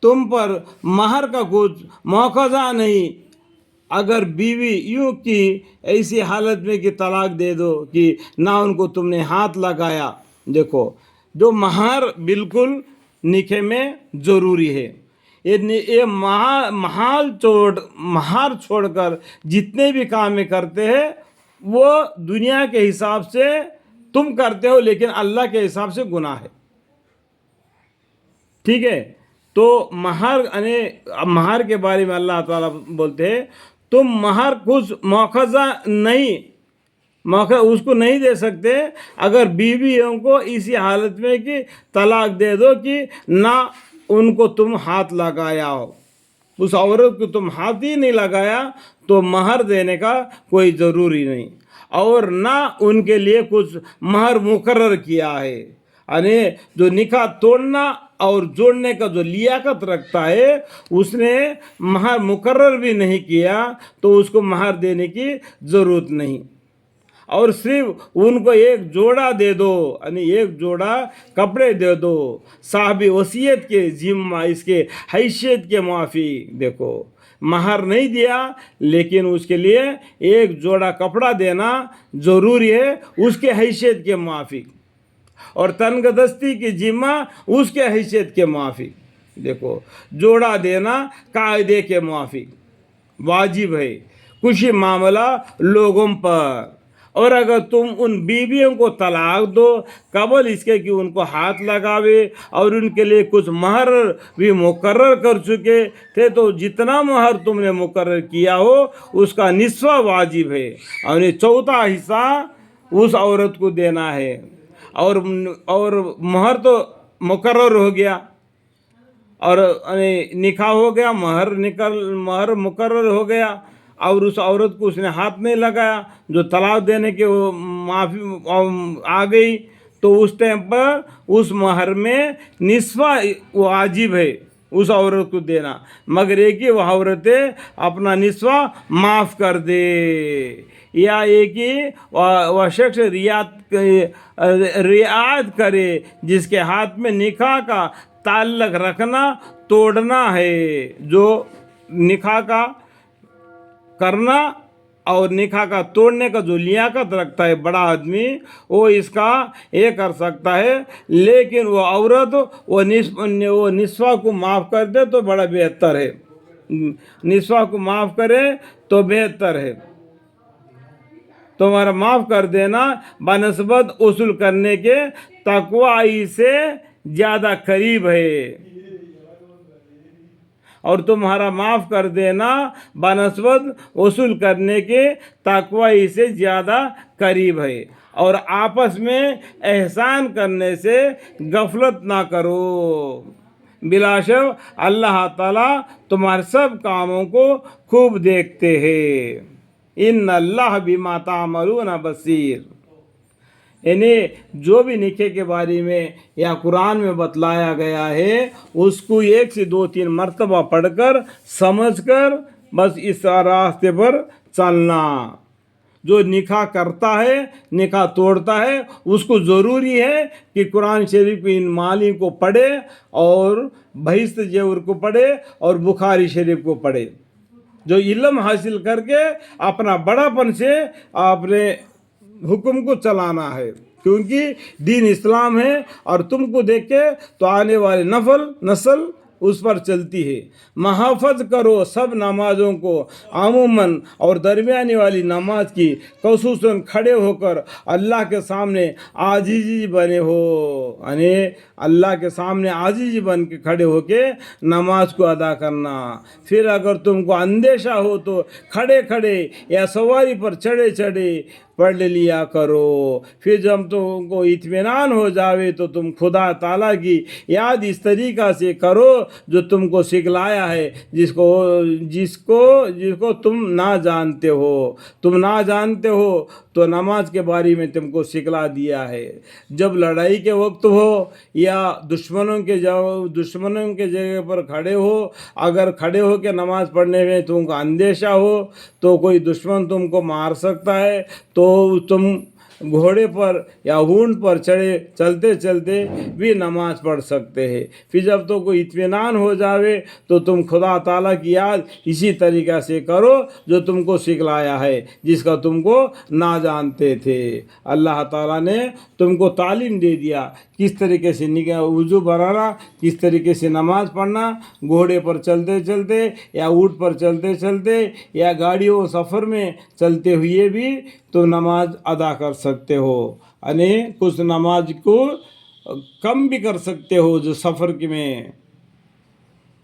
तुम पर महर का कुछ मौखज़ा नहीं। अगर बीवी यूं की ऐसी हालत में कि तलाक दे दो कि ना उनको तुमने हाथ लगाया। देखो, जो महर बिल्कुल निकाह में ज़रूरी है। ये महार छोड़कर जितने भी काम करते हैं वो दुनिया के हिसाब से तुम करते हो, लेकिन अल्लाह के हिसाब से गुनाह है। ठीक है। तो महर के बारे में अल्लाह ताला बोलते हैं, तुम महर कुछ मौखज़ा नहीं, उसको नहीं दे सकते अगर बीवियों को इसी हालत में कि तलाक दे दो कि ना उनको तुम हाथ लगाया हो। उस औरत को तुम हाथ ही नहीं लगाया तो महर देने का कोई ज़रूरी नहीं, और ना उनके लिए कुछ महर मुकर्रर किया है। यानी जो निकाह तोड़ना और जोड़ने का जो लियाकत रखता है उसने महर मुकर्रर भी नहीं किया तो उसको महर देने की ज़रूरत नहीं। और सिर्फ उनको एक जोड़ा दे दो, यानी एक जोड़ा कपड़े दे दो साहबी वसीयत के जिम्मा, इसके हैसियत के मुआफिक। देखो, महर नहीं दिया लेकिन उसके लिए एक जोड़ा कपड़ा देना ज़रूरी है उसके हैसियत के मुआफिक, और तनगदस्ती की जिम्मा उसके हैसियत के मुआफिक। देखो, जोड़ा देना कायदे के मुआफिक वाजिब है, कुछ ही मामला लोगों पर। और अगर तुम उन बीवियों को तलाक दो कबल इसके कि उनको हाथ लगावे और उनके लिए कुछ महर भी मुकर्रर कर चुके थे, तो जितना महर तुमने मुकर्रर किया हो उसका निस्वा वाजिब है, और चौथा हिस्सा उस औरत को देना है। और महर तो मुकर्रर हो गया और निकाह हो गया, महर मुकर्रर हो गया और उस औरत को उसने हाथ नहीं लगाया, जो तलाक देने के वो माफ़ी आ गई, तो उस टाइम पर उस महर में निस्वा वाजिब है उस औरत को देना, मगर एक ही वह औरतें अपना निस्वा माफ़ कर दे, या एक ही वह शख्स रियायत करे जिसके हाथ में निकाह का ताल्लुक़ रखना तोड़ना है। जो निकाह का करना और निकाह का तोड़ने का जो लियाकत रखता है बड़ा आदमी, वो इसका ये कर सकता है, लेकिन वो औरत वो निस्वा को माफ़ कर दे तो बड़ा बेहतर है, निस्वा को माफ़ करे तो बेहतर है। तुम्हारा माफ़ कर देना बनस्बत उसूल करने के तक़वा से ज़्यादा करीब है, और तुम्हारा माफ़ कर देना बनस्बत वसूल करने के तक़वा से ज़्यादा करीब है। और आपस में एहसान करने से गफलत ना करो, बिलाशक अल्लाह ताला तुम्हारे सब कामों को खूब देखते हैं। इन्ना अल्लाह बिमा तामलून बसीर। यानी जो भी निकाह के बारे में या कुरान में बतलाया गया है उसको 1 से 2-3 मरतबा पढ़कर समझकर बस इस रास्ते पर चलना। जो निकाह करता है, निकाह तोड़ता है, उसको ज़रूरी है कि कुरान शरीफ इन माली को पढ़े और बहिश्त जेवर को पढ़े और बुखारी शरीफ को पढ़े, जो इल्म हासिल करके अपना बड़ापन से अपने हुक्म को चलाना है, क्योंकि दीन इस्लाम है और तुमको देख के तो आने वाले नस्ल उस पर चलती है। महफ़ज़ करो सब नमाज़ों को अमूमन और दरमियानी वाली नमाज की ख़ुसूसन खड़े होकर अल्लाह के सामने आजीज़ी बने हो, यानी अल्लाह के सामने आजीज़ी बन के खड़े होके नमाज को अदा करना। फिर अगर तुमको अंदेशा हो तो खड़े खड़े या सवारी पर चढ़े चढ़े पढ़ लिया करो। फिर जब तुमको इत्मीनान हो जावे तो तुम खुदा ताला की याद इस तरीक़ा से करो जो तुमको सिखलाया है, जिसको तुम ना जानते हो। तुम ना जानते हो तो नमाज के बारे में तुमको सिखला दिया है। जब लड़ाई के वक्त हो या दुश्मनों के जगह पर खड़े हो, अगर खड़े हो के नमाज पढ़ने में तुमको अंदेशा हो तो कोई दुश्मन तुमको मार सकता है, तो तुम घोड़े पर या ऊंट पर चढ़े चलते चलते भी नमाज पढ़ सकते हैं। फिर जब तो कोई इत्मीनान हो जावे तो तुम खुदा ताला की याद इसी तरीक़ा से करो जो तुमको सिखलाया है, जिसका तुमको ना जानते थे। अल्लाह ताला ने तुमको तालीम दे दिया किस तरीके से वज़ू बनाना, किस तरीके से नमाज पढ़ना, घोड़े पर चलते चलते या ऊँट पर चलते चलते या गाड़ियों सफ़र में चलते हुए भी तो नमाज अदा कर सकते हो। यानी कुछ नमाज को कम भी कर सकते हो जो सफ़र में